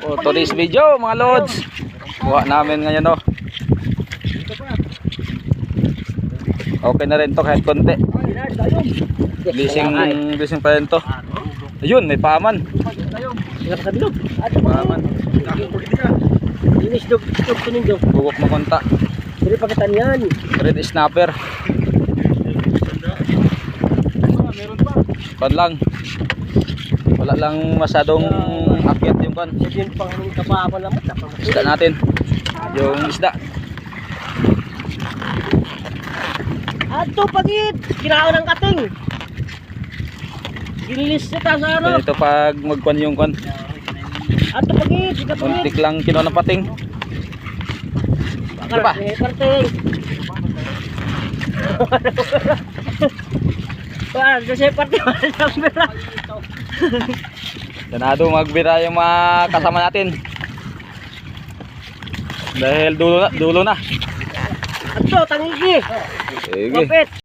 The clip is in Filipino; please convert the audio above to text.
Oh, today's video mga lods. Kuha namin ngayon oh. Okay na rin to kahit konti. Blessing pa rin to. Ayun, may paman. Paman. Bugok makunta. Red snapper. Kan lang. Wala lang masyadong akyat yung kan. Isda natin. Yung isda. Ato pagit, kinaon ng kating. Ginilis kita sa ano. Ito pag magkuan yung kan. Ato pagit, sika pagit. Muntik lang kinuha ng pating. Diba? Parting. Wah, kasi parting. Ganado magbira yung mga kasama natin. Dahil dulo na. Ato, tangigi. Sige. Kapit.